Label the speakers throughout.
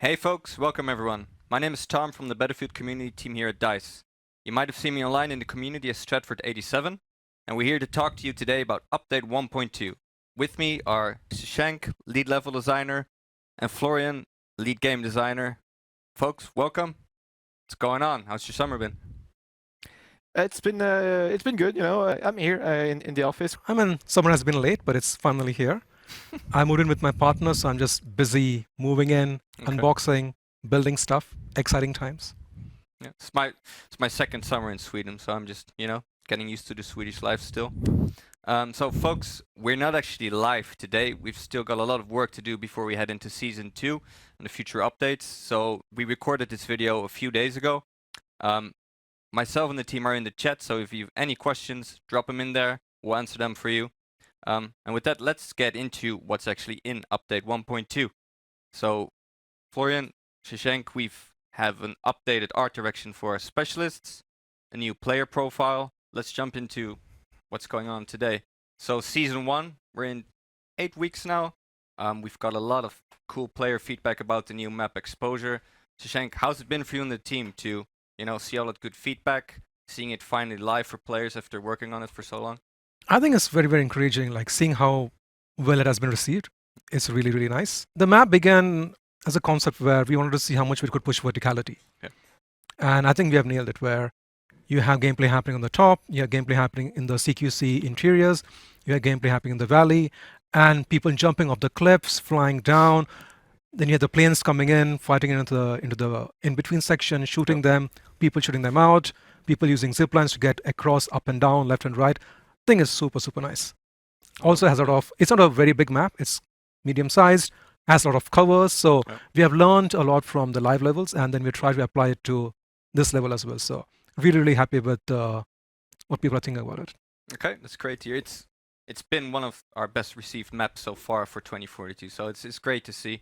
Speaker 1: Hey folks, welcome everyone. My name is Tom from the Battlefield community team here at DICE. You might have seen me online in the community as Stratford87, and we're here to talk to you today about Update 1.2. With me are Shashank, lead level designer, and Florian, lead game designer. Folks, welcome. What's going on? How's your summer been?
Speaker 2: It's been good. I'm here in the office.
Speaker 3: I mean, summer has been late, but it's finally here. I moved in with my partner, so I'm just busy moving in, unboxing, building stuff. Exciting times.
Speaker 1: Yeah, it's my second summer in Sweden, so I'm just getting used to the Swedish life still. So folks, we're not actually live today. We've still got a lot of work to do before we head into season 2 and the future updates. So we recorded this video a few days ago. Myself and the team are in the chat, so if you have any questions, drop them in there. We'll answer them for you. And with that, let's get into what's actually in Update 1.2. So, Florian, Shashank, we have an updated art direction for our specialists, a new player profile. Let's jump into what's going on today. So, Season 1, we're in 8 weeks now. We've got a lot of cool player feedback about the new map exposure. Shashank, how's it been for you and the team to see all that good feedback, seeing it finally live for players after working on it for so long?
Speaker 3: I think it's very, very encouraging, like seeing how well it has been received. It's really, really nice. The map began as a concept where we wanted to see how much we could push verticality.
Speaker 1: Yeah.
Speaker 3: And I think we have nailed it, where you have gameplay happening on the top, you have gameplay happening in the CQC interiors, you have gameplay happening in the valley, and people jumping off the cliffs, flying down. Then you have the planes coming in, fighting into the in-between section, shooting them, people shooting them out, people using zip lines to get across, up and down, left and right. Thing is super, super nice. Also has a lot of, it's not a very big map, it's medium sized, has a lot of covers. So we have learned a lot from the live levels, and then we try to apply it to this level as well. So really, really happy with what people are thinking about it.
Speaker 1: Okay, that's great to hear. It's been one of our best received maps so far for 2042, so it's great to see.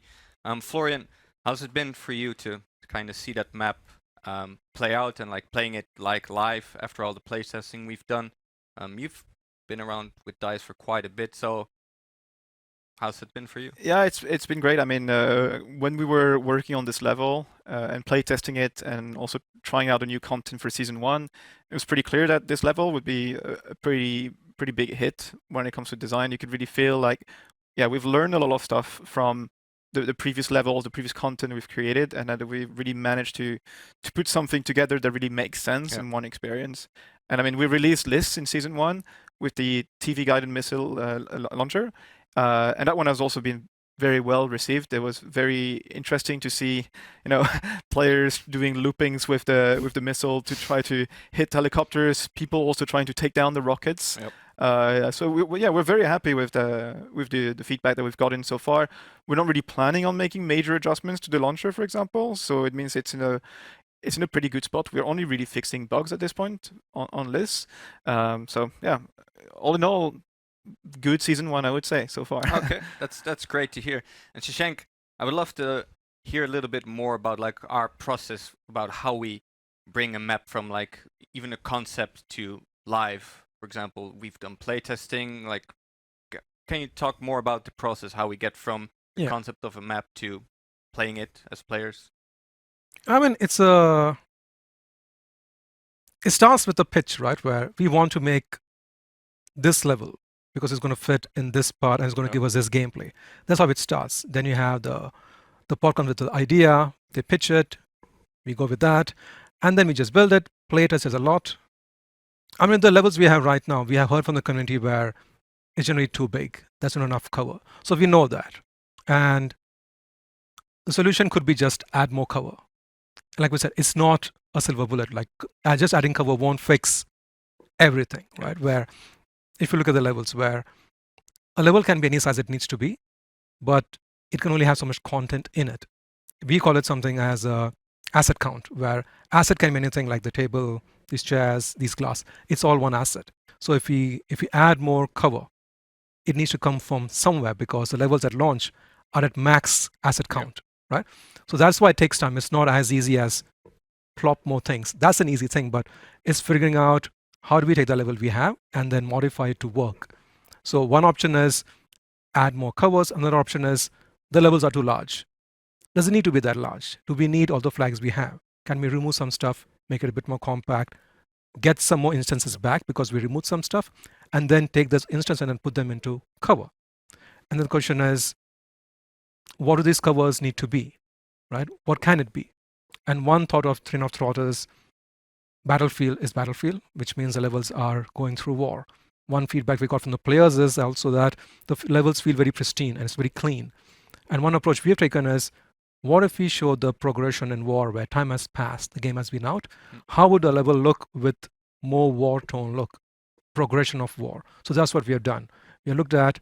Speaker 1: Florian, how's it been for you to kind of see that map play out and like playing it like live after all the playtesting we've done? You've been around with DICE for quite a bit, so how's it been for you?
Speaker 2: Yeah, it's been great. I mean, when we were working on this level and playtesting it, and also trying out a new content for season 1, it was pretty clear that this level would be a pretty big hit when it comes to design. You could really feel like, yeah, we've learned a lot of stuff from the previous levels, the previous content we've created, and that we really managed to put something together that really makes sense in one experience. And I mean, we released lists in season 1 with the TV guided missile launcher, and that one has also been very well received. It was very interesting to see, players doing loopings with the missile to try to hit helicopters. People also trying to take down the rockets. So we're very happy with the feedback that we've gotten so far. We're not really planning on making major adjustments to the launcher, for example. So it means it's in a pretty good spot. We're only really fixing bugs at this point on lists. So yeah, all in all, good season 1, I would say, so far.
Speaker 1: Okay, that's great to hear. And Shashank, I would love to hear a little bit more about like our process, about how we bring a map from like even a concept to live. For example, we've done playtesting. Like, can you talk more about the process, how we get from the concept of a map to playing it as players?
Speaker 3: I mean, it starts with the pitch, right? Where we want to make this level because it's going to fit in this part and it's going to give us this gameplay. That's how it starts. Then you have the pod comes with the idea, they pitch it, we go with that, and then we just build it. Playtest is a lot. I mean, the levels we have right now, we have heard from the community where it's generally too big. That's not enough cover. So we know that. And the solution could be just add more cover. Like we said, it's not a silver bullet. Like just adding cover won't fix everything, right? Where if you look at the levels, where a level can be any size it needs to be, but it can only have so much content in it. We call it something as a asset count, where asset can be anything like the table, these chairs, these glass. It's all one asset. So if we add more cover, it needs to come from somewhere, because the levels at launch are at max asset count, right? So that's why it takes time. It's not as easy as plop more things. That's an easy thing, but it's figuring out how do we take the level we have and then modify it to work. So one option is add more covers. Another option is the levels are too large. does it need to be that large? Do we need all the flags we have? Can we remove some stuff, make it a bit more compact, get some more instances back because we removed some stuff, and then take this instance and then put them into cover? And then the question is, what do these covers need to be, right? What can it be? And one train of thought is battlefield is battlefield, which means the levels are going through war. One feedback we got from the players is also that the levels feel very pristine and it's very clean. And one approach we have taken is, what if we show the progression in war where time has passed, the game has been out? How would the level look with more war tone look, progression of war? So that's what we have done. We have looked at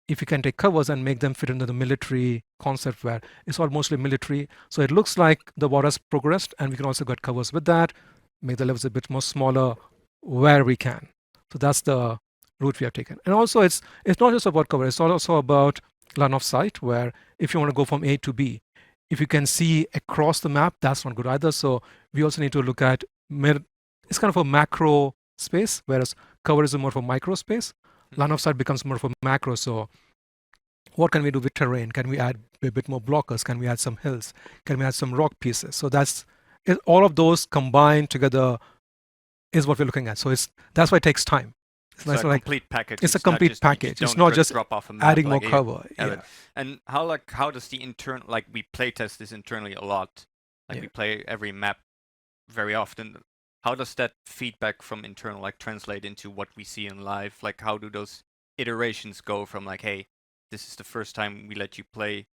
Speaker 3: if you can take covers and make them fit into the military concept where it's all mostly military. So it looks like the war has progressed, and we can also get covers with that, make the levels a bit more smaller where we can. So that's the route we have taken. And also it's not just about cover, it's also about line of sight, where if you want to go from A to B, if you can see across the map, that's not good either. So we also need to look at, it's kind of a macro space, whereas cover is more of a micro space. Line of sight becomes more of a macro. So what can we do with terrain? Can we add a bit more blockers? Can we add some hills? Can we add some rock pieces? So that's all of those combined together is what we're looking at. So that's why it takes time.
Speaker 1: It's a complete package.
Speaker 3: It's a complete package. It's not just
Speaker 1: drop off a map,
Speaker 3: adding more cover. Yeah.
Speaker 1: And how does the internal, like we play test this internally a lot, like we play every map very often. How does that feedback from internal like translate into what we see in live? Like how do those iterations go from like, hey, this is the first time we let you play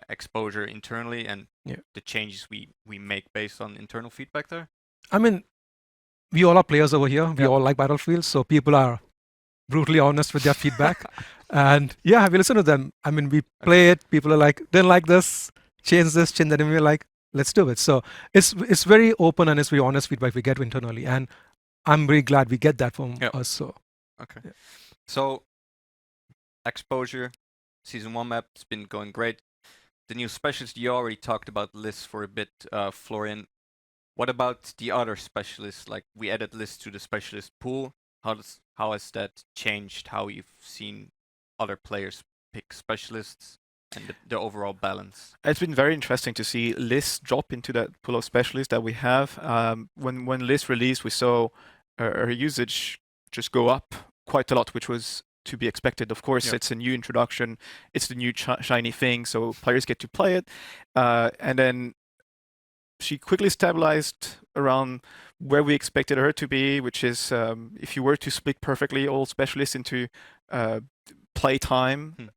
Speaker 1: exposure internally, and the changes we make based on internal feedback there?
Speaker 3: I mean, we all are players over here. We all like Battlefield, so people are brutally honest with their feedback. And we listen to them. I mean, we play it. People are like, didn't like this, change that, and we're like, let's do it. So it's very open and it's very honest feedback we get internally, and I'm very glad we get that from us. So
Speaker 1: so exposure, season 1 map, it's been going great. The new specialist, you already talked about lists for a bit, Florian. What about the other specialists? Like we added lists to the specialist pool. How has that changed how you've seen other players pick specialists and the overall balance?
Speaker 2: It's been very interesting to see lists drop into that pool of specialists that we have. When lists released, we saw our usage just go up quite a lot, which was to be expected. Of course, it's a new introduction. It's the new shiny thing, so players get to play it. And then she quickly stabilized around where we expected her to be, which is if you were to split perfectly all specialists into play time,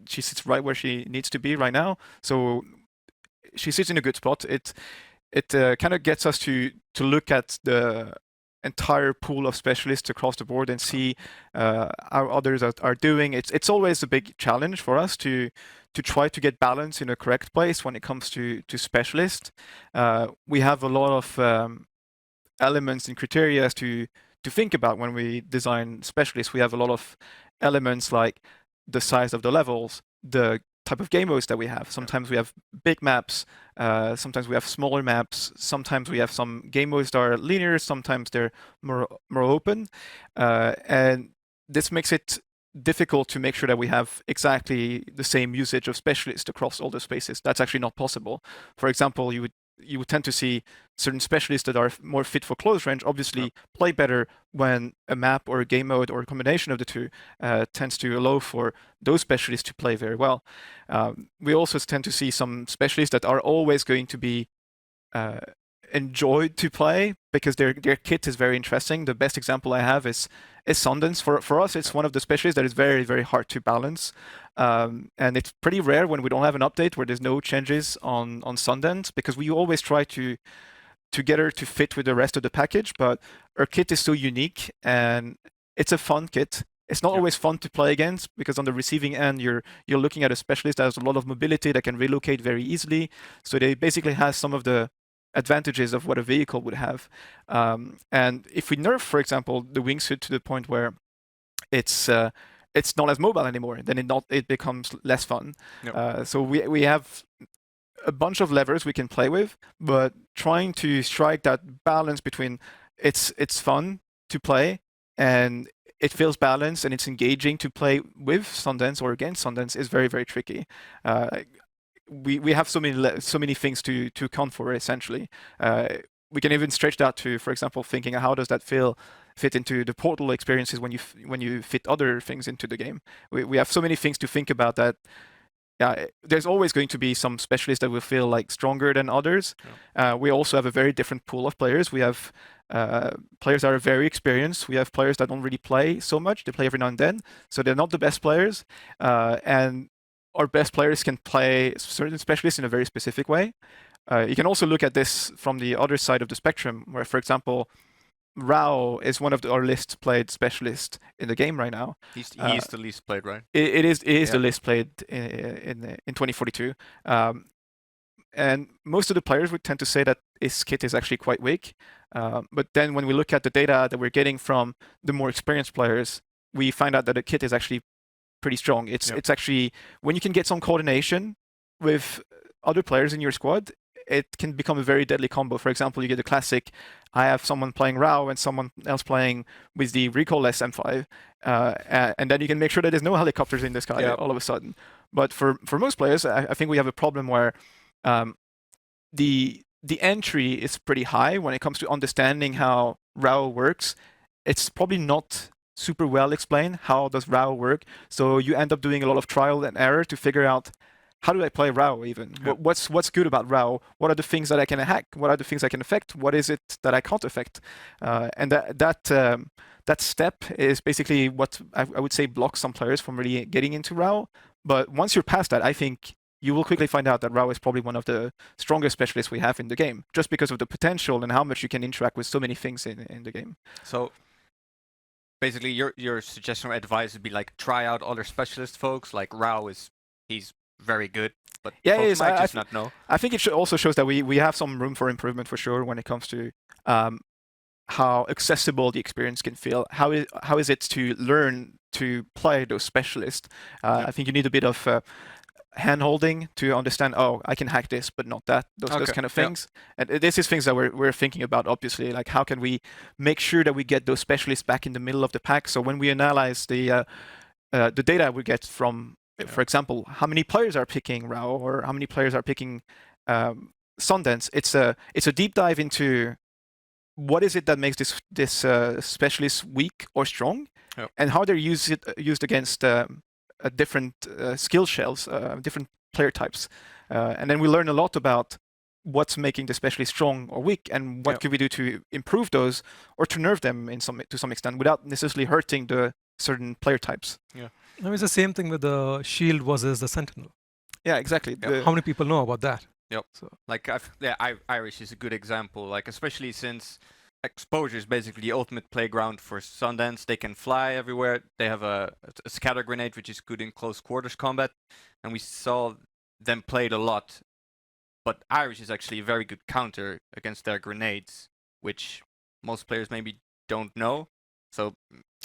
Speaker 2: she sits right where she needs to be right now. So she sits in a good spot. It kind of gets us to look at the entire pool of specialists across the board and see how others are doing. It's always a big challenge for us to try to get balance in a correct place when it comes to specialists. We have a lot of elements and criteria to think about when we design specialists. We have a lot of elements like the size of the levels, the type of game modes that we have. Sometimes we have big maps, sometimes we have smaller maps, sometimes we have some game modes that are linear, sometimes they're more open, and this makes it difficult to make sure that we have exactly the same usage of specialists across all the spaces. That's actually not possible. For example, you would tend to see certain specialists that are more fit for close range obviously play better when a map or a game mode or a combination of the two tends to allow for those specialists to play very well. We also tend to see some specialists that are always going to be enjoyed to play because their kit is very interesting. The best example I have is Sundance. For us, it's one of the specialists that is very, very hard to balance. And it's pretty rare when we don't have an update where there's no changes on Sundance, because we always try to get her to fit with the rest of the package, but her kit is so unique and it's a fun kit. It's not always fun to play against because on the receiving end, you're looking at a specialist that has a lot of mobility that can relocate very easily. So they basically has some of the advantages of what a vehicle would have. And if we nerf, for example, the wingsuit to the point where it's not as mobile anymore, then it becomes less fun. So we have a bunch of levers we can play with, but trying to strike that balance between it's fun to play and it feels balanced and it's engaging to play with Sundance or against Sundance is very, very tricky. we have so many things to account for essentially. We can even stretch that to, for example, thinking how does that fit into the portal experiences when you fit other things into the game. We have so many things to think about that. Yeah, there's always going to be some specialists that will feel like stronger than others.
Speaker 1: Yeah.
Speaker 2: We also have a very different pool of players. We have players that are very experienced. We have players that don't really play so much. They play every now and then, so they're not the best players. And our best players can play certain specialists in a very specific way. You can also look at this from the other side of the spectrum, where, for example, Rao is one of our least played specialists in the game right now.
Speaker 1: He's the least played, right?
Speaker 2: It is
Speaker 1: Yeah.
Speaker 2: the least played in 2042. And most of the players would tend to say that his kit is actually quite weak. But then when we look at the data that we're getting from the more experienced players, we find out that the kit is actually pretty strong. It's actually, when you can get some coordination with other players in your squad, it can become a very deadly combo. For example, you get the classic, I have someone playing Rao and someone else playing with the recoil-less M5, and then you can make sure that there's no helicopters in the sky all of a sudden. But for most players, I think we have a problem where the entry is pretty high when it comes to understanding how Rao works. It's probably not super well explained how does Rao work, so you end up doing a lot of trial and error to figure out how do I play Rao even?
Speaker 1: Yeah.
Speaker 2: What's good about Rao? What are the things that I can hack? What are the things I can affect? What is it that I can't affect? And that step is basically what I would say blocks some players from really getting into Rao. But once you're past that, I think you will quickly find out that Rao is probably one of the strongest specialists we have in the game, just because of the potential and how much you can interact with so many things in the game.
Speaker 1: So basically, your suggestion or advice would be like try out other specialist folks. Like Rao he's very good, but folks might just not know.
Speaker 2: I think it also shows that we have some room for improvement for sure when it comes to how accessible the experience can feel. How is it to learn to play those specialists? I think you need a bit of hand-holding to understand, oh, I can hack this, but not that, those kind of things. And this is things that we're thinking about, obviously, like how can we make sure that we get those specialists back in the middle of the pack. So when we analyze the data we get from, for example, how many players are picking Rao or how many players are picking Sundance, it's a deep dive into what is it that makes this specialist weak or strong, and how they're used against different skill shells, different player types, and then we learn a lot about what's making the specialist strong or weak, and what could we do to improve those or to nerf them to some extent without necessarily hurting the certain player types.
Speaker 3: Yeah, I mean, it's the same thing with the shield versus the sentinel.
Speaker 2: Yeah, exactly.
Speaker 3: How many people know about that?
Speaker 1: Yep. So like Irish is a good example. Like especially since exposure is basically the ultimate playground for Sundance. They can fly everywhere. They have a scatter grenade, which is good in close quarters combat, and we saw them played a lot. But Irish is actually a very good counter against their grenades, which most players maybe don't know. So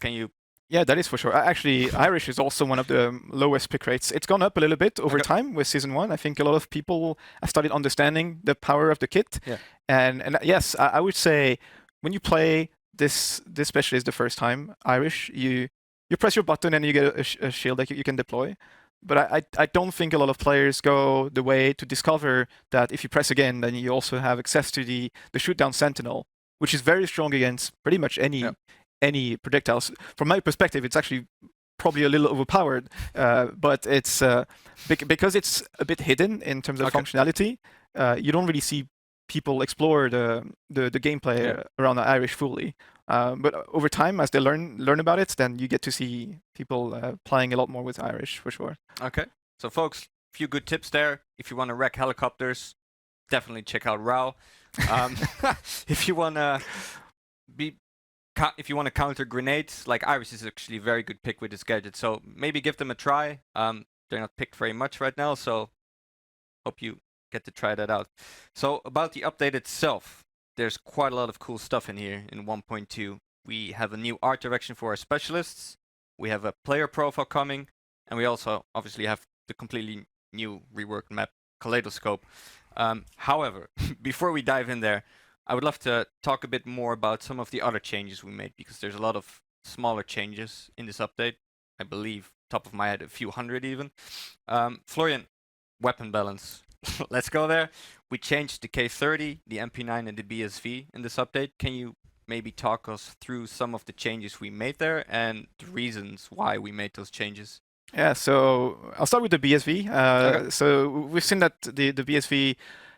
Speaker 1: can you?
Speaker 2: Yeah, that is for sure. Actually, Irish is also one of the lowest pick rates. It's gone up a little bit over time with Season 1. I think a lot of people have started understanding the power of the kit.
Speaker 1: Yeah.
Speaker 2: And yes, I would say when you play this specialist the first time, Irish, you press your button and you get a shield that you can deploy. But I don't think a lot of players go the way to discover that if you press again, then you also have access to the shoot down sentinel, which is very strong against pretty much any projectiles. From my perspective, it's actually probably a little overpowered, but it's because it's a bit hidden in terms of functionality. You don't really see people explore the gameplay around the Irish fully. But over time, as they learn about it, then you get to see people playing a lot more with Irish for sure.
Speaker 1: Okay, so folks, a few good tips there. If you want to wreck helicopters, definitely check out Rao. If you want to counter grenades, like Iris is actually a very good pick with this gadget, so maybe give them a try. They're not picked very much right now, so hope you get to try that out. So about the update itself, there's quite a lot of cool stuff in here in 1.2. We have a new art direction for our specialists, we have a player profile coming, and we also obviously have the completely new reworked map Kaleidoscope. However, before we dive in there, I would love to talk a bit more about some of the other changes we made, because there's a lot of smaller changes in this update. I believe, top of my head, a few hundred even. Florian, weapon balance. Let's go there. We changed the K30, the MP9, and the BSV in this update. Can you maybe talk us through some of the changes we made there and the reasons why we made those changes?
Speaker 2: Yeah, so I'll start with the BSV.
Speaker 1: Okay.
Speaker 2: So we've seen that the BSV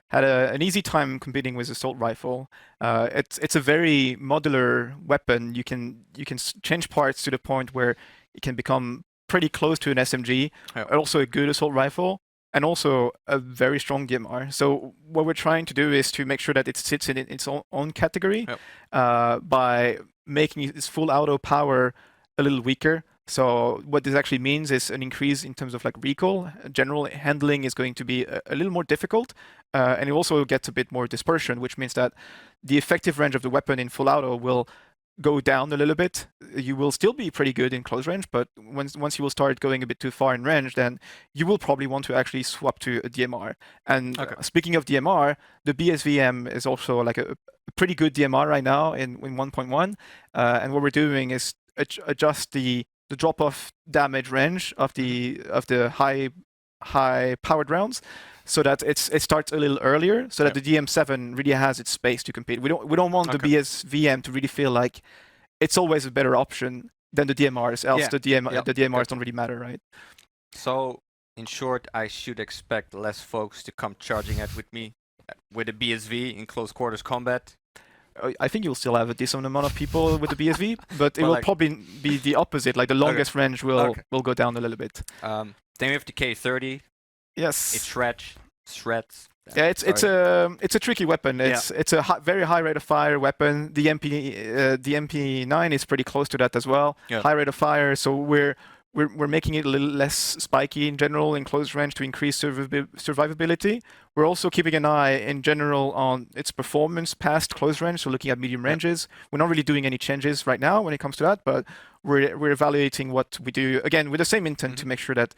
Speaker 2: had an easy time competing with assault rifle. It's a very modular weapon. You can change parts to the point where it can become pretty close to an SMG, also a good assault rifle, and also a very strong DMR. So what we're trying to do is to make sure that it sits in its own category by making its full auto power a little weaker. So what this actually means is an increase in terms of like recoil. General handling is going to be a little more difficult, and it also gets a bit more dispersion, which means that the effective range of the weapon in full auto will go down a little bit. You will still be pretty good in close range, but once you will start going a bit too far in range, then you will probably want to actually swap to a DMR. And speaking of DMR, the BSVM is also like a pretty good DMR right now in 1.1, and what we're doing is adjust the drop-off damage range of the high powered rounds, so that it starts a little earlier, so that the DM7 really has its space to compete. We don't want the BSVM to really feel like it's always a better option than the DMRs, else the DMRs don't really matter, right?
Speaker 1: So in short, I should expect less folks to come charging at with me with a BSV in close quarters combat.
Speaker 2: I think you'll still have a decent amount of people with the BSV, but it will probably be the opposite. Like the longest range will go down a little bit.
Speaker 1: Then we have the K30.
Speaker 2: Yes.
Speaker 1: It shreds.
Speaker 2: Yeah, it's a tricky weapon. It's a very high rate of fire weapon. The MP9 is pretty close to that as well. High rate of fire. So we're making it a little less spiky in general in close range to increase survivability. We're also keeping an eye in general on its performance past close range, so looking at medium ranges. We're not really doing any changes right now when it comes to that, but we're evaluating what we do, again, with the same intent to make sure that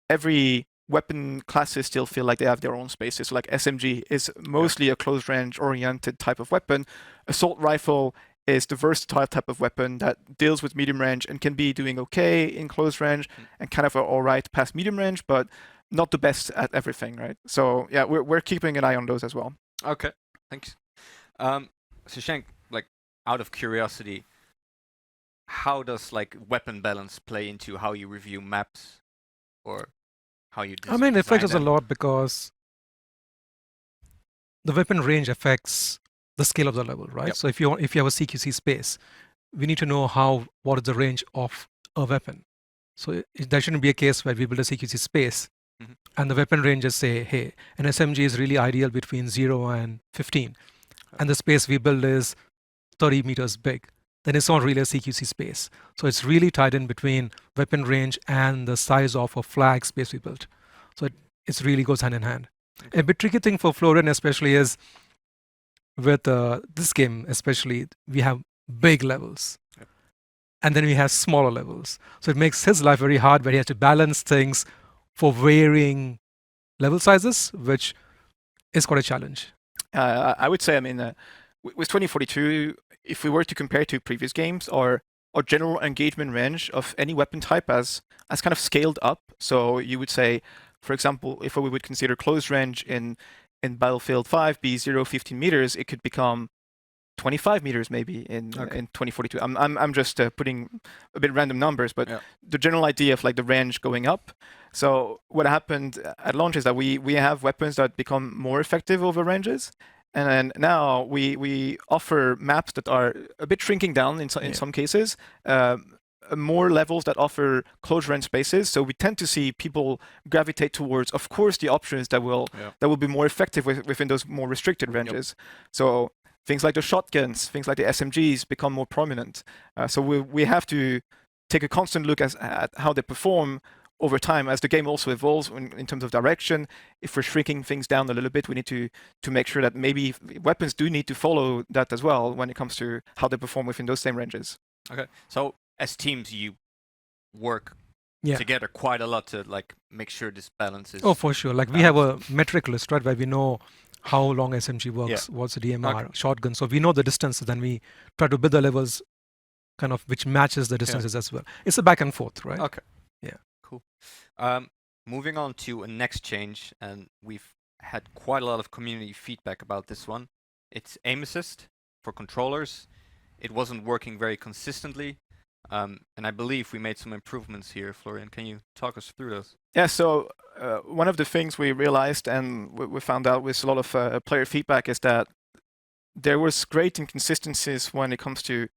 Speaker 2: every weapon classes still feel like they have their own spaces. So like SMG is mostly a close range oriented type of weapon. Assault rifle is the versatile type of weapon that deals with medium range and can be doing okay in close range and kind of all right past medium range, but not the best at everything, right? So yeah, we're keeping an eye on those as well.
Speaker 1: Okay, thanks. Shashank, like out of curiosity, how does like weapon balance play into how you review maps or how you design?
Speaker 3: I mean, it affects us a lot because the weapon range affects the scale of the level, right? So if you have a CQC space, we need to know what is the range of a weapon. So there shouldn't be a case where we build a CQC space and the weapon ranges say, hey, an SMG is really ideal between 0 and 15, and the space we build is 30 meters big. Then it's not really a CQC space. So it's really tied in between weapon range and the size of a flag space we built. So it really goes hand in hand. A bit tricky thing for Florian especially is with this game especially, we have big levels and then we have smaller levels. So it makes his life very hard where he has to balance things for varying level sizes, which is quite a challenge.
Speaker 2: I would say, I mean, with 2042, if we were to compare to previous games, our general engagement range of any weapon type has kind of scaled up. So you would say, for example, if we would consider close range in Battlefield 5 be 0-15 meters, it could become 25 meters maybe in 2042. I'm just putting a bit random numbers, but the general idea of like the range going up. So what happened at launch is that we have weapons that become more effective over ranges, and then now we offer maps that are a bit shrinking down in some cases. More levels that offer close range spaces, so we tend to see people gravitate towards, of course, the options that will be more effective within those more restricted ranges. So things like the shotguns, things like the SMGs become more prominent. So we have to take a constant look at how they perform over time as the game also evolves in terms of direction. If we're shrinking things down a little bit, we need to make sure that maybe weapons do need to follow that as well when it comes to how they perform within those same ranges.
Speaker 1: Okay, so as teams, you work together quite a lot to like make sure this balance is.
Speaker 3: Oh, for sure. Like we have a metric list, right, where we know how long SMG works, what's the DMR, shotgun. So we know the distances, and we try to build the levels kind of which matches the distances as well. It's a back and forth, right?
Speaker 1: Okay.
Speaker 3: Yeah.
Speaker 1: Cool. moving on to a next change, and we've had quite a lot of community feedback about this one. It's aim assist for controllers. It wasn't working very consistently, and I believe we made some improvements here. Florian, can you talk us through those?
Speaker 2: Yeah, so one of the things we realized and we found out with a lot of player feedback is that there was great inconsistencies when it comes to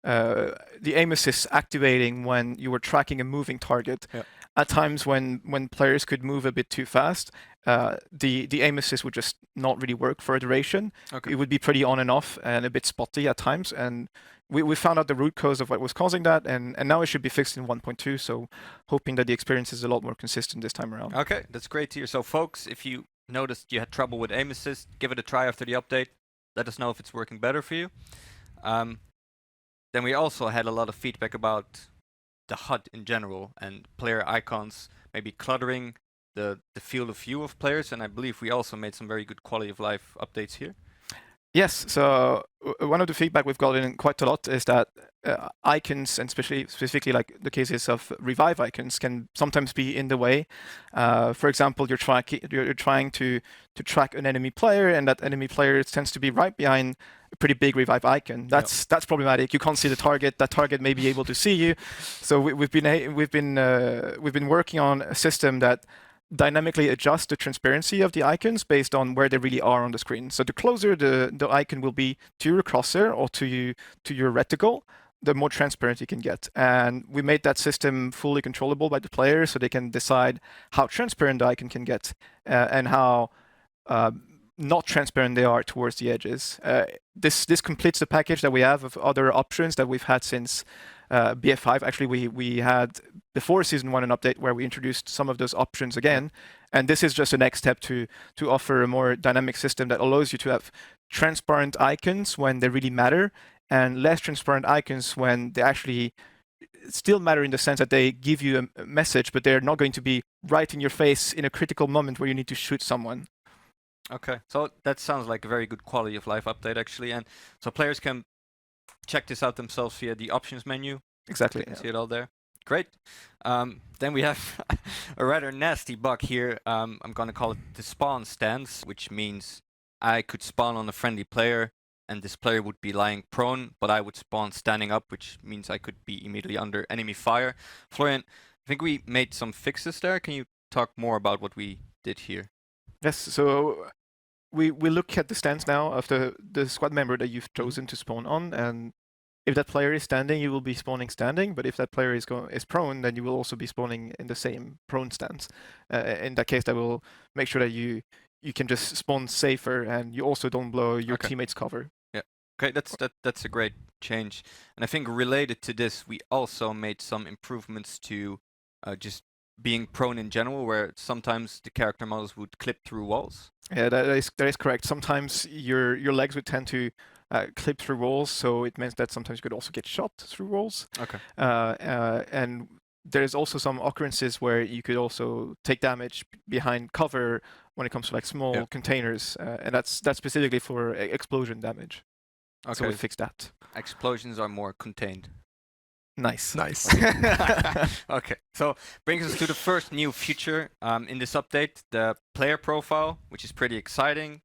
Speaker 2: the aim assist activating when you were tracking a moving target.
Speaker 1: Yeah.
Speaker 2: At times when players could move a bit too fast, the aim assist would just not really work for a duration.
Speaker 1: Okay.
Speaker 2: It would be pretty on and off and a bit spotty at times. And we found out the root cause of what was causing that, and now it should be fixed in 1.2. So hoping that the experience is a lot more consistent this time around.
Speaker 1: Okay, that's great to hear. So, folks, if you noticed you had trouble with aim assist, give it a try after the update. Let us know if it's working better for you. Then we also had a lot of feedback about the HUD in general and player icons maybe cluttering the field of view of players, and I believe we also made some very good quality of life updates here.
Speaker 2: Yes, so one of the feedback we've gotten quite a lot is that icons, and specifically like the cases of revive icons, can sometimes be in the way. For example, you're trying to track an enemy player, and that enemy player tends to be right behind a pretty big revive icon. That's problematic. You can't see the target. That target may be able to see you. So we've been working on a system that dynamically adjust the transparency of the icons based on where they really are on the screen. So the closer the icon will be to your crosshair or to your reticle, the more transparent you can get. And we made that system fully controllable by the player, so they can decide how transparent the icon can get and how not transparent they are towards the edges. This completes the package that we have of other options that we've had since BF5. Actually, we had before Season 1 an update where we introduced some of those options again. And this is just a next step to offer a more dynamic system that allows you to have transparent icons when they really matter and less transparent icons when they actually still matter in the sense that they give you a message, but they're not going to be right in your face in a critical moment where you need to shoot someone.
Speaker 1: Okay, so that sounds like a very good quality of life update, actually. And so players can check this out themselves via the options menu.
Speaker 2: Exactly.
Speaker 1: You can see it all there. Great. Then we have a rather nasty bug here. I'm going to call it the spawn stance, which means I could spawn on a friendly player and this player would be lying prone, but I would spawn standing up, which means I could be immediately under enemy fire. Florian, I think we made some fixes there. Can you talk more about what we did here?
Speaker 2: Yes, so we look at the stance now of the squad member that you've chosen to spawn on, and if that player is standing, you will be spawning standing, but if that player is prone, then you will also be spawning in the same prone stance. In that case, that will make sure that you can just spawn safer and you also don't blow your teammates' cover.
Speaker 1: Yeah. Okay, that's a great change. And I think related to this, we also made some improvements to just being prone in general, where sometimes the character models would clip through walls.
Speaker 2: Yeah, that is correct. Sometimes your legs would tend to clip through walls, so it means that sometimes you could also get shot through walls.
Speaker 1: Okay.
Speaker 2: And there's also some occurrences where you could also take damage behind cover when it comes to like small containers, and that's specifically for explosion damage.
Speaker 1: Okay.
Speaker 2: So we fixed that.
Speaker 1: Explosions are more contained.
Speaker 2: Nice.
Speaker 1: Okay, so brings us to the first new feature in this update, the player profile, which is pretty exciting.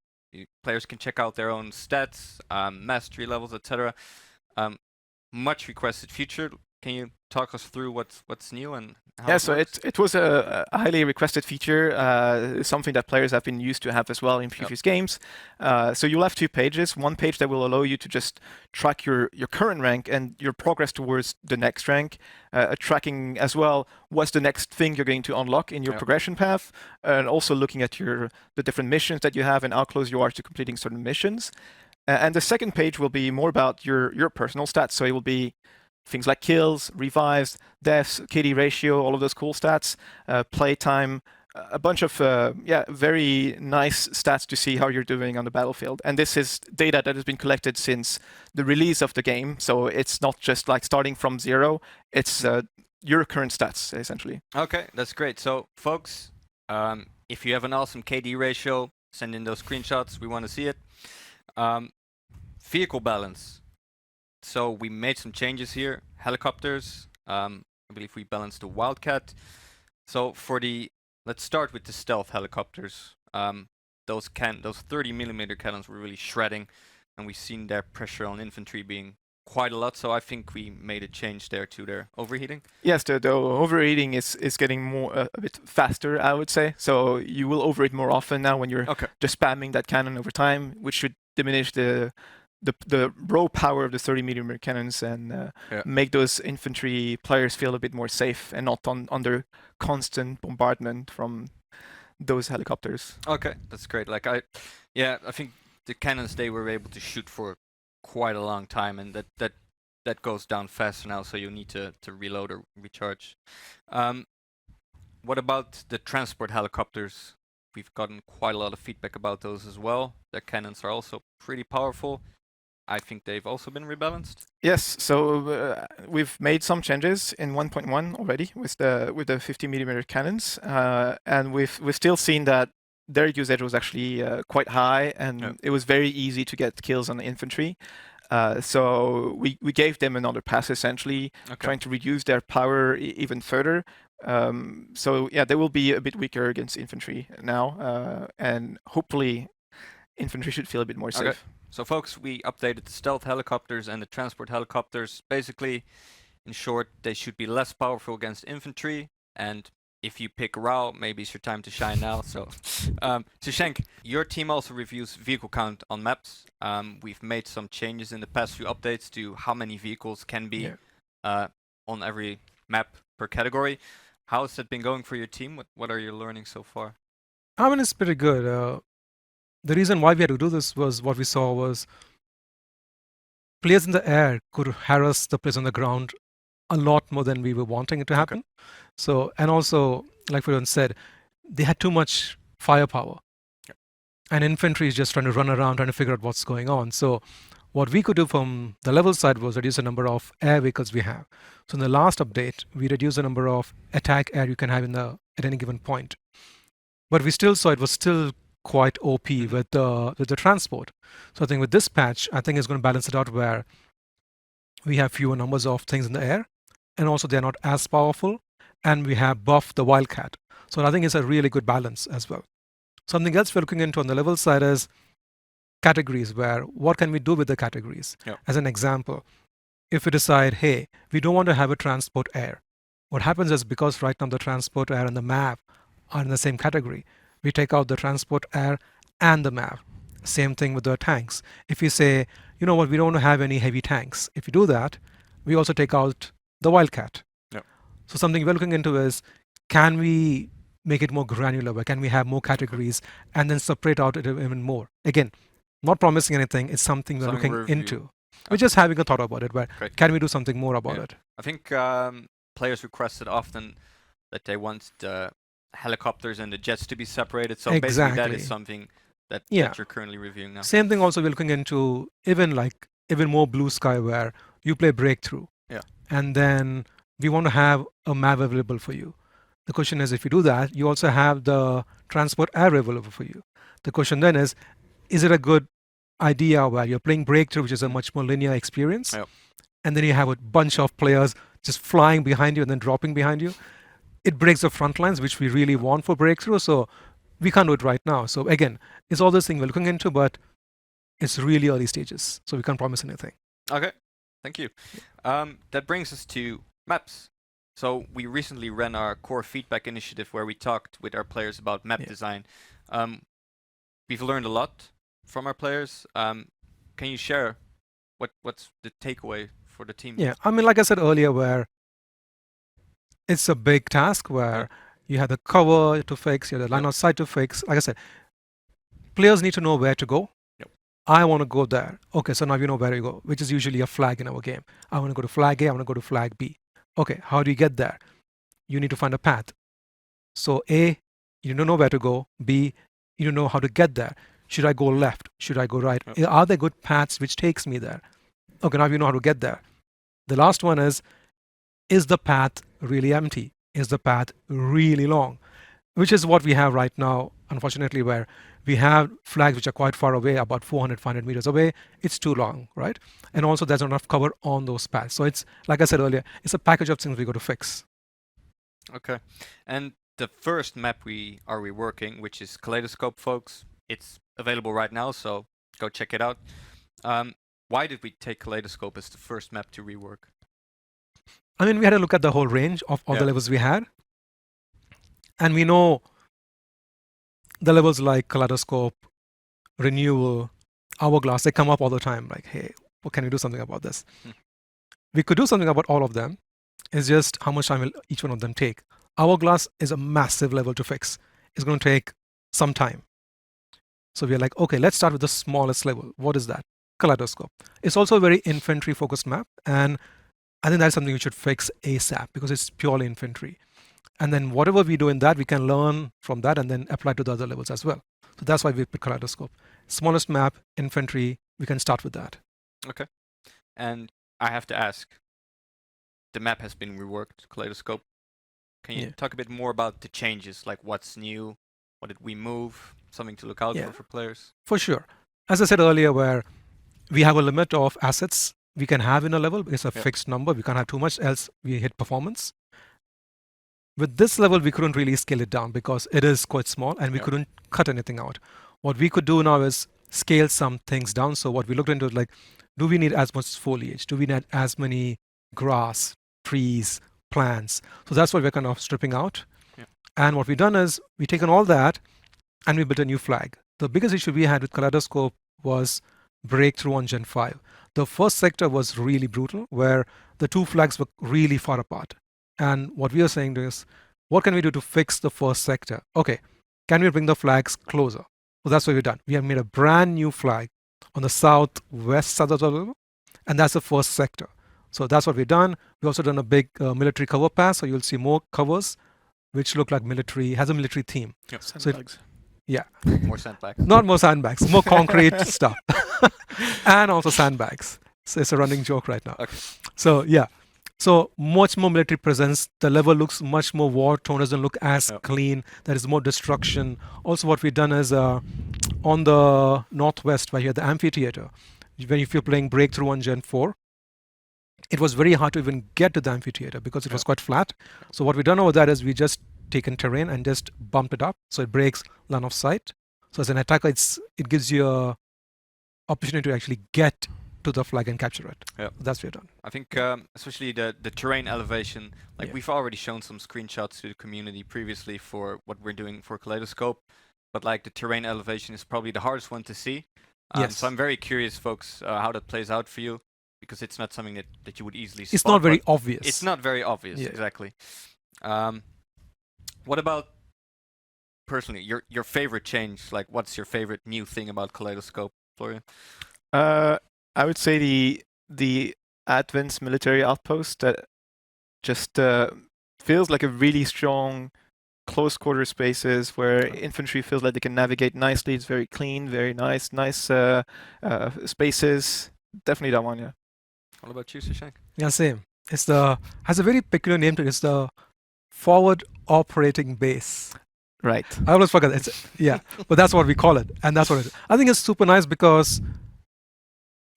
Speaker 1: Players can check out their own stats, mastery levels, etc. Much requested feature. Can you talk us through what's new and how it works?
Speaker 2: it was a highly requested feature, something that players have been used to have as well in previous games. So you'll have two pages. One page that will allow you to just track your current rank and your progress towards the next rank, tracking as well what's the next thing you're going to unlock in your progression path, and also looking at the different missions that you have and how close you are to completing certain missions. And the second page will be more about your personal stats. So it will be things like kills, revives, deaths, KD ratio, all of those cool stats, playtime, a bunch of very nice stats to see how you're doing on the battlefield. And this is data that has been collected since the release of the game, so it's not just like starting from zero, it's your current stats, essentially.
Speaker 1: Okay, that's great. So, folks, if you have an awesome KD ratio, send in those screenshots. We want to see it. Vehicle balance. So we made some changes here. Helicopters, I believe we balanced the Wildcat. So for the let's start with the stealth helicopters. Those 30mm cannons were really shredding, and we've seen their pressure on infantry being quite a lot. So I think we made a change there to their overheating.
Speaker 2: Yes, the overheating is getting more a bit faster, I would say. So you will overheat more often now when you're just spamming that cannon over time, which should diminish the raw power of the 30mm cannons and make those infantry players feel a bit more safe and not under constant bombardment from those helicopters.
Speaker 1: Okay, that's great. I think the cannons, they were able to shoot for quite a long time, and that goes down faster now, so you need to reload or recharge. What about the transport helicopters? We've gotten quite a lot of feedback about those as well. Their cannons are also pretty powerful. I think they've also been rebalanced.
Speaker 2: Yes, so we've made some changes in 1.1 already with the 50mm cannons, and we've still seen that their usage was actually quite high, and it was very easy to get kills on the infantry. So we gave them another pass, essentially, trying to reduce their power even further. So yeah, they will be a bit weaker against infantry now, and hopefully infantry should feel a bit more safe.
Speaker 1: So folks, we updated the stealth helicopters and the transport helicopters. Basically, in short, they should be less powerful against infantry, and if you pick RAW, maybe it's your time to shine now. So, Shashank, your team also reviews vehicle count on maps. We've made some changes in the past few updates to how many vehicles can be on every map per category. How has that been going for your team? What are you learning so far?
Speaker 3: I mean, it's pretty good. The reason why we had to do this was what we saw was players in the air could harass the players on the ground a lot more than we were wanting it to happen. So, and also, like Florian said, they had too much firepower. And infantry is just trying to run around, trying to figure out what's going on. So what we could do from the level side was reduce the number of air vehicles we have. So in the last update, we reduced the number of attack air you can have at any given point. But we still saw it was still quite OP with the transport. So I think with this patch, I think it's going to balance it out where we have fewer numbers of things in the air, and also they're not as powerful, and we have buffed the Wildcat. So I think it's a really good balance as well. Something else we're looking into on the level side is categories, where what can we do with the categories? As an example, if we decide, hey, we don't want to have a transport air, what happens is, because right now the transport air and the MAV are in the same category, we take out the transport air and the MAV. Same thing with the tanks. If you say, you know what, we don't want to have any heavy tanks, if you do that, we also take out the Wildcat. So something we're looking into is, can we make it more granular? Where can we have more categories and then separate out it even more? Again, not promising anything. It's something we're looking into. We're just having a thought about it. But can we do something more about it?
Speaker 1: I think players requested often that they want the helicopters and the jets to be separated. So basically, that is something that you're currently reviewing now.
Speaker 3: Same thing also we're looking into, even more blue sky, where you play Breakthrough. And then we want to have a MAV available for you. The question is, if you do that, you also have the transport air available for you. The question then is it a good idea where you're playing Breakthrough, which is a much more linear experience, and then you have a bunch of players just flying behind you and then dropping behind you? It breaks the front lines, which we really want for Breakthrough, so we can't do it right now. So again, it's all this thing we're looking into, but it's really early stages, so we can't promise anything.
Speaker 1: Okay, thank you. That brings us to maps. So we recently ran our core feedback initiative where we talked with our players about map design. We've learned a lot from our players. Can you share what's the takeaway for the team?
Speaker 3: Yeah, I mean, like I said earlier, where it's a big task where you have the cover to fix, you have the line of sight to fix. Like I said, players need to know where to go. I want to go there. Okay, so now you know where to go, which is usually a flag in our game. I want to go to flag A, I want to go to flag B. Okay, how do you get there? You need to find a path. So A, you don't know where to go. B, you don't know how to get there. Should I go left? Should I go right? Are there good paths which takes me there? Okay, now you know how to get there. The last one is the path really empty? Is the path really long? Which is what we have right now, unfortunately, where we have flags which are quite far away, about 400, 500 meters away. It's too long, right? And also there's not enough cover on those paths. So it's, like I said earlier, it's a package of things we got to fix.
Speaker 1: Okay. And the first map we are reworking, which is Kaleidoscope, folks. It's available right now, so go check it out. Why did we take Kaleidoscope as the first map to rework?
Speaker 3: I mean, we had to look at the whole range of all the levels we had. And we know the levels like Kaleidoscope, Renewal, Hourglass, they come up all the time. Like, hey, what can we do something about this? We could do something about all of them. It's just how much time will each one of them take. Hourglass is a massive level to fix. It's going to take some time. So we're like, okay, let's start with the smallest level. What is that? Kaleidoscope. It's also a very infantry-focused map. And I think that's something we should fix ASAP because it's purely infantry. And then whatever we do in that, we can learn from that and then apply to the other levels as well. So that's why we picked Kaleidoscope. Smallest map, infantry, we can start with that.
Speaker 1: Okay. And I have to ask, the map has been reworked, Kaleidoscope. Can you talk a bit more about the changes, like what's new, what did we move, something to look out for players?
Speaker 3: For sure. As I said earlier, where we have a limit of assets we can have in a level. It's a fixed number. We can't have too much, else we hit performance. With this level, we couldn't really scale it down because it is quite small and we couldn't cut anything out. What we could do now is scale some things down. So what we looked into is like, do we need as much foliage? Do we need as many grass, trees, plants? So that's what we're kind of stripping out. And what we've done is we've taken all that and we built a new flag. The biggest issue we had with Kaleidoscope was breakthrough on Gen 5. The first sector was really brutal, where the two flags were really far apart. And what we are saying is, what can we do to fix the first sector? Okay, can we bring the flags closer? So that's what we've done. We have made a brand new flag on the southwest side of the level, and that's the first sector. So that's what we've done. We've also done a big military cover pass, so you'll see more covers, which look like military, has a military theme.
Speaker 2: Yep.
Speaker 3: Sandbags.
Speaker 1: More sandbags.
Speaker 3: Not more sandbags, more concrete stuff. And also sandbags. So it's a running joke right now.
Speaker 1: Okay.
Speaker 3: So so much more military presence. The level looks much more war-torn, doesn't look as clean. There is more destruction. Also what we've done is on the northwest, where you have the amphitheater, when if you're playing Breakthrough on Gen 4, it was very hard to even get to the amphitheater because it was quite flat. So what we've done over that is we just taken terrain and just bumped it up so it breaks line of sight. So as an attacker, it gives you a opportunity to actually get to the flag and capture it. That's what we've done.
Speaker 1: I think especially the terrain elevation, like we've already shown some screenshots to the community previously for what we're doing for Kaleidoscope, but like the terrain elevation is probably the hardest one to see. So I'm very curious, folks, how that plays out for you, because it's not something that you would easily spot.
Speaker 3: It's not very obvious.
Speaker 1: It's not very obvious, exactly. What about, personally, your favorite change? Like, what's your favorite new thing about Kaleidoscope, Florian?
Speaker 2: I would say the advanced military outpost that just feels like a really strong close quarter spaces where infantry feels like they can navigate nicely. It's very clean, very nice spaces. Definitely that one, yeah.
Speaker 1: What about you, Shashank?
Speaker 3: Yeah, same. It's has a very peculiar name to it. It's the forward operating base.
Speaker 2: Right.
Speaker 3: I always forget. But that's what we call it, and that's what it is. I think it's super nice because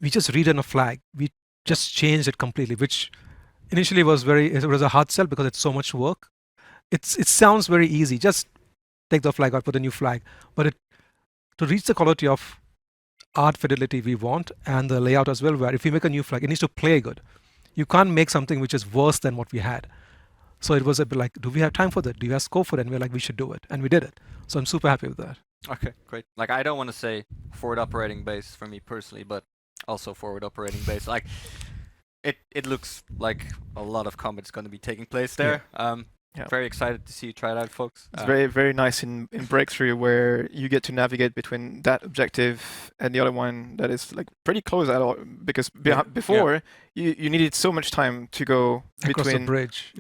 Speaker 3: we just redone a flag. We just changed it completely, which initially was it was a hard sell because it's so much work. It sounds very easy. Just take the flag out, put a new flag. But to reach the quality of art fidelity we want and the layout as well, where if we make a new flag, it needs to play good. You can't make something which is worse than what we had. So it was a bit like, do we have time for that? Do we have scope for that? And we're like, we should do it. And we did it. So I'm super happy with that.
Speaker 1: Okay, great. Like, I don't want to say forward operating base for me personally, but also forward operating base. Like, it looks like a lot of combat is going to be taking place there. Very excited to see you try it out, folks.
Speaker 2: It's very, very nice in Breakthrough, where you get to navigate between that objective and the other one that is like pretty close at all, because before you needed so much time to go
Speaker 3: across
Speaker 2: between
Speaker 3: the bridge.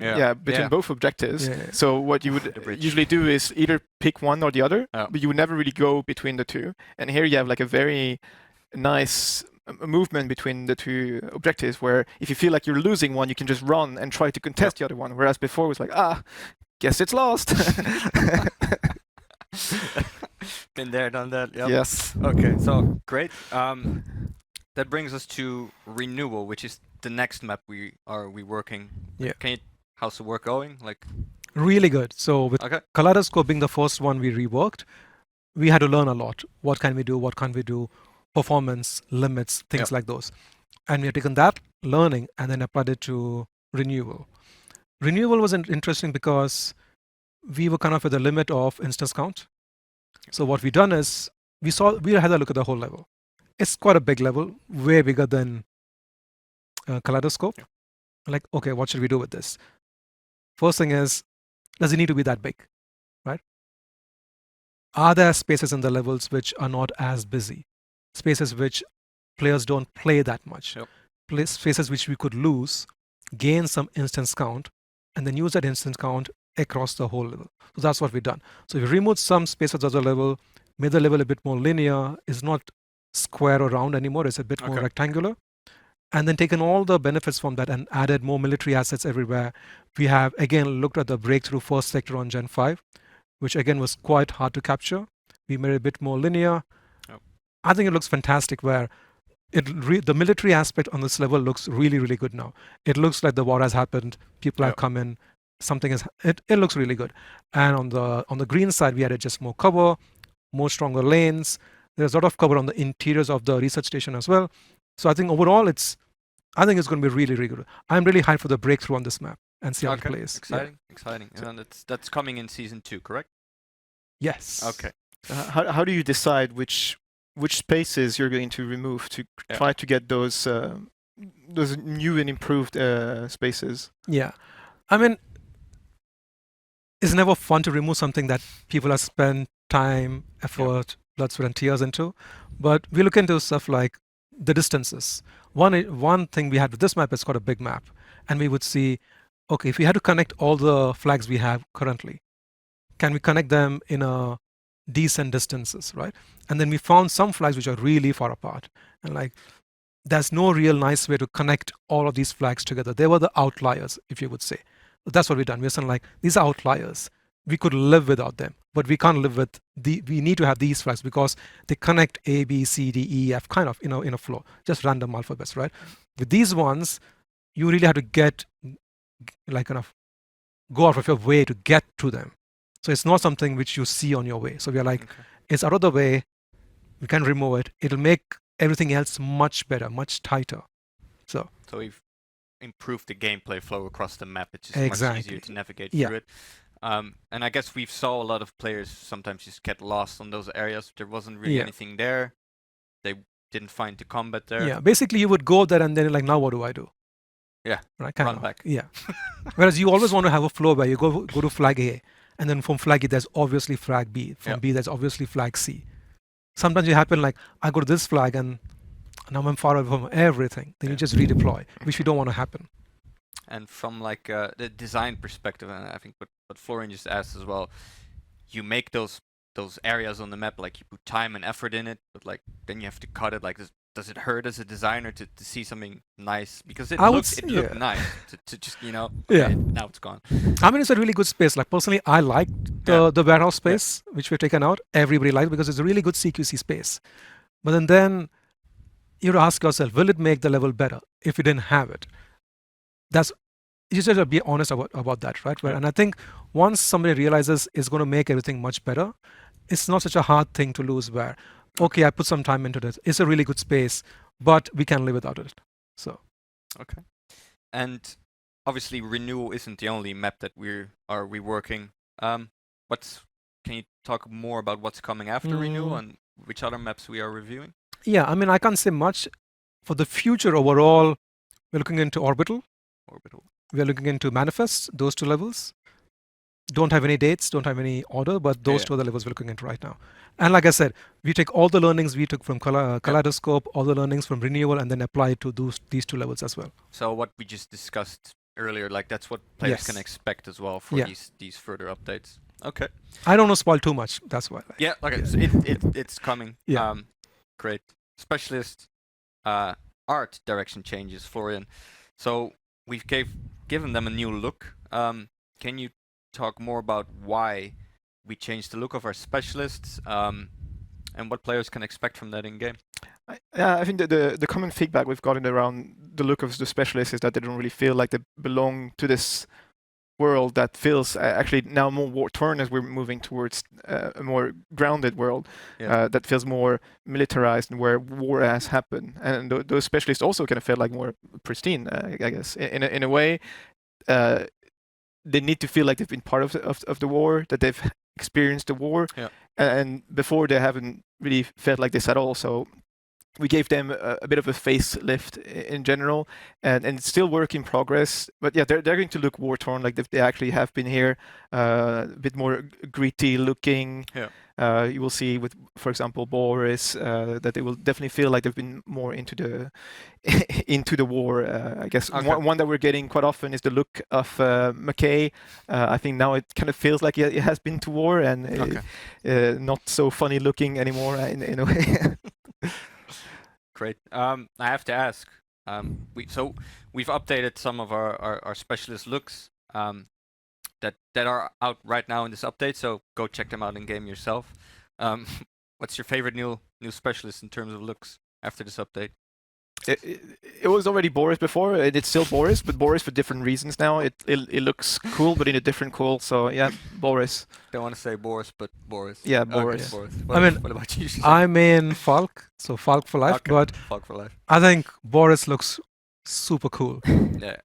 Speaker 2: Between both objectives. So what you would usually do is either pick one or the other, but you would never really go between the two. And here you have like a very nice movement between the two objectives, where if you feel like you're losing one, you can just run and try to contest the other one, whereas before it was like, guess it's lost.
Speaker 1: Been there, done that. Yep.
Speaker 2: Yes.
Speaker 1: Okay, so great. That brings us to Renewal, which is the next map we are working. How's the work going? Like,
Speaker 3: Really good. So with
Speaker 1: Okay.
Speaker 3: Kaleidoscope being the first one we reworked, we had to learn a lot. What can we do? What can't we do? Performance, limits, things
Speaker 1: Yep.
Speaker 3: like those. And we have taken that learning and then applied it to renewal. Renewal was interesting because we were kind of at the limit of instance count. So what we done is we had a look at the whole level. It's quite a big level, way bigger than Kaleidoscope.
Speaker 1: Yeah.
Speaker 3: Like, okay, what should we do with this? First thing is, does it need to be that big, right? Are there spaces in the levels which are not as busy? Spaces which players don't play that much?
Speaker 1: Yep.
Speaker 3: Spaces which we could lose, gain some instance count, and then use that instance count across the whole level. So that's what we've done. So we removed some spaces of the level, made the level a bit more linear, is not square or round anymore, it's a bit more
Speaker 1: Okay.
Speaker 3: rectangular. And then taken all the benefits from that and added more military assets everywhere. We have again looked at the breakthrough first sector on Gen 5, which again was quite hard to capture. We made it a bit more linear.
Speaker 1: Yep.
Speaker 3: I think it looks fantastic where the military aspect on this level looks really, really good now. It looks like the war has happened. People have
Speaker 1: Yep.
Speaker 3: come in. Something is. It looks really good. And on the green side, we added just more cover, more stronger lanes. There's a lot of cover on the interiors of the research station as well. So I think overall, I think it's going to be really, really good. I'm really hyped for the breakthrough on this map and see how it
Speaker 1: Okay.
Speaker 3: plays.
Speaker 1: Exciting. Exciting.
Speaker 3: So-
Speaker 1: And that's coming in season 2, correct?
Speaker 3: Yes.
Speaker 1: Okay.
Speaker 2: How do you decide which spaces you're going to remove to
Speaker 1: Yeah.
Speaker 2: try to get those new and improved spaces?
Speaker 3: Yeah. I mean, it's never fun to remove something that people have spent time, effort, blood, sweat, and tears into. But we look into stuff like the distances. One thing we had with this map is called a big map. And we would see, okay, if we had to connect all the flags we have currently, can we connect them in a decent distances, right? And then we found some flags which are really far apart. And like, there's no real nice way to connect all of these flags together. They were the outliers, if you would say. But that's what we've done. We're saying like, these are outliers. We could live without them, but we can't live with we need to have these flags because they connect A, B, C, D, E, F, kind of, in a flow, just random alphabets, right? With these ones, you really have to get, like, kind of go out of your way to get to them. So it's not something which you see on your way. So we are like,
Speaker 1: Okay.
Speaker 3: it's out of the way. We can remove it. It'll make everything else much better, much tighter.
Speaker 1: So we've improved the gameplay flow across the map. It's just much
Speaker 3: Exactly.
Speaker 1: easier to navigate
Speaker 3: Yeah.
Speaker 1: through it. And I guess we saw a lot of players sometimes just get lost on those areas. There wasn't really
Speaker 3: Yeah.
Speaker 1: anything there. They didn't find the combat there.
Speaker 3: Yeah. Basically, you would go there and then like, now what do I do?
Speaker 1: Yeah.
Speaker 3: Right. Kind
Speaker 1: Run
Speaker 3: of.
Speaker 1: back.
Speaker 3: Yeah. Whereas you always want to have a flow where you go to flag A, and then from flag A there's obviously flag B. From
Speaker 1: Yeah.
Speaker 3: B there's obviously flag C. Sometimes it happen like I go to this flag and now I'm far away from everything. Then you
Speaker 1: Yeah.
Speaker 3: just redeploy, which we don't want to happen.
Speaker 1: And from like the design perspective, and I think what Florian just asked as well, you make those areas on the map, like you put time and effort in it, but like then you have to cut it. Like, does it hurt as a designer to see something nice? Because it looked
Speaker 3: yeah.
Speaker 1: nice to just,
Speaker 3: Yeah.
Speaker 1: okay, now it's gone.
Speaker 3: I mean, it's a really good space. Like personally, I like the warehouse space, which we've taken out. Everybody likes because it's a really good CQC space. But then you have to ask yourself, will it make the level better if you didn't have it? You just have to be honest about that, right?
Speaker 1: Yeah.
Speaker 3: And I think once somebody realizes it's going to make everything much better, it's not such a hard thing to lose where, okay, I put some time into this. It's a really good space, but we can live without it. So.
Speaker 1: Okay. And obviously renewal isn't the only map that we're reworking. Can you talk more about what's coming after renewal and which other maps we are reviewing?
Speaker 3: Yeah, I mean, I can't say much. For the future overall, we're looking into Orbital. We're looking into Manifest, those two levels. Don't have any dates, don't have any order, but those two are the levels we're looking into right now. And like I said, we take all the learnings we took from Kaleidoscope, all the learnings from Renewal, and then apply it to these two levels as well.
Speaker 1: So what we just discussed earlier, like that's what players can expect as well for these further updates. Okay.
Speaker 3: I don't want to spoil too much, that's why.
Speaker 1: Yeah, okay, so it's coming.
Speaker 3: Yeah.
Speaker 1: Great. Specialist art direction changes, Florian. So we've given them a new look. Can you talk more about why we changed the look of our specialists and what players can expect from that in game?
Speaker 2: I think that the common feedback we've gotten around the look of the specialists is that they don't really feel like they belong to this world that feels actually now more war-torn as we're moving towards a more grounded world that feels more militarized and where war has happened. And those specialists also kind of feel like more pristine, I guess. In a way, they need to feel like they've been part of the war, that they've experienced the war.
Speaker 1: Yeah.
Speaker 2: And before they haven't really felt like this at all. So we gave them a bit of a facelift in general, and it's still work in progress. But yeah, they're going to look war torn, like they actually have been here, a bit more gritty looking.
Speaker 1: Yeah.
Speaker 2: You will see with, for example, Boris, that they will definitely feel like they've been more into the into the war. I guess one that we're getting quite often is the look of McKay. I think now it kind of feels like it has been to war and not so funny looking anymore in a way.
Speaker 1: Great. I have to ask. We've updated some of our specialist looks that are out right now in this update. So go check them out in game yourself. What's your favorite new specialist in terms of looks after this update?
Speaker 2: It was already Boris before, and it's still Boris, but Boris for different reasons now. It looks cool, but in a different cool. So yeah, Boris.
Speaker 1: Don't want to say Boris, but Boris.
Speaker 2: Yeah, Boris.
Speaker 1: Okay, Boris.
Speaker 3: What
Speaker 1: about you?
Speaker 3: I'm in Falk, so Falk for life.
Speaker 1: Okay.
Speaker 3: But
Speaker 1: Falk for life.
Speaker 3: I think Boris looks super cool.
Speaker 1: Yeah.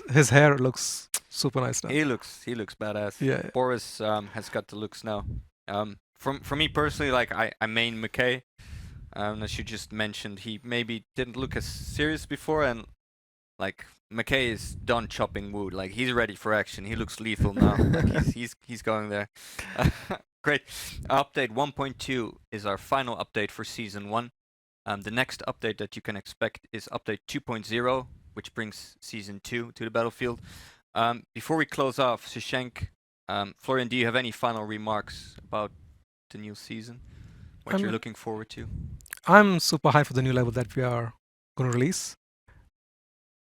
Speaker 3: His hair looks super nice now.
Speaker 1: He looks badass.
Speaker 3: Yeah.
Speaker 1: Boris has got the looks now. For me personally, like I main McKay. As you just mentioned, he maybe didn't look as serious before, and like McKay is done chopping wood. Like he's ready for action. He looks lethal now. Like he's going there. Great. Update 1.2 is our final update for season 1. The next update that you can expect is update 2.0, which brings season 2 to the battlefield. Before we close off, Shashank, Florian, do you have any final remarks about the new season? What you're looking forward to?
Speaker 3: I'm super hyped for the new level that we are going to release.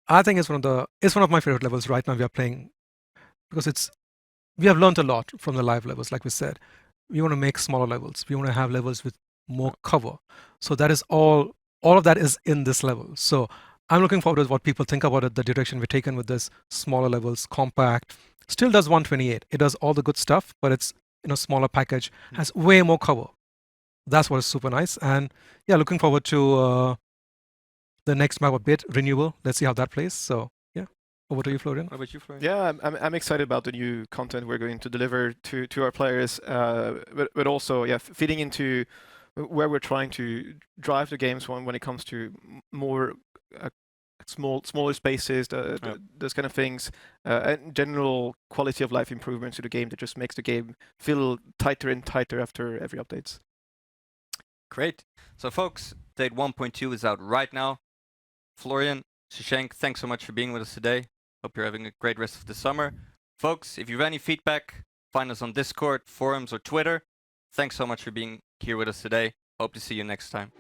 Speaker 3: I think it's one of my favorite levels right now we are playing, because we have learned a lot from the live levels. Like we said, we want to make smaller levels. We want to have levels with more cover. So that is all of that is in this level. So I'm looking forward to what people think about it, the direction we've taken with this smaller levels, compact. Still does 128. It does all the good stuff, but it's smaller package, has way more cover. That's what is super nice. And yeah, looking forward to the next map update, Renewal. Let's see how that plays. So yeah, over to you, Florian.
Speaker 1: What about you, Florian?
Speaker 2: Yeah, I'm excited about the new content we're going to deliver to our players, but also fitting into where we're trying to drive the games when it comes to more smaller spaces, those kind of things, and general quality of life improvements to the game that just makes the game feel tighter and tighter after every updates.
Speaker 1: Great. So folks, update 1.2 is out right now. Florian, Shashank, thanks so much for being with us today. Hope you're having a great rest of the summer. Folks, if you have any feedback, find us on Discord, forums, or Twitter. Thanks so much for being here with us today. Hope to see you next time.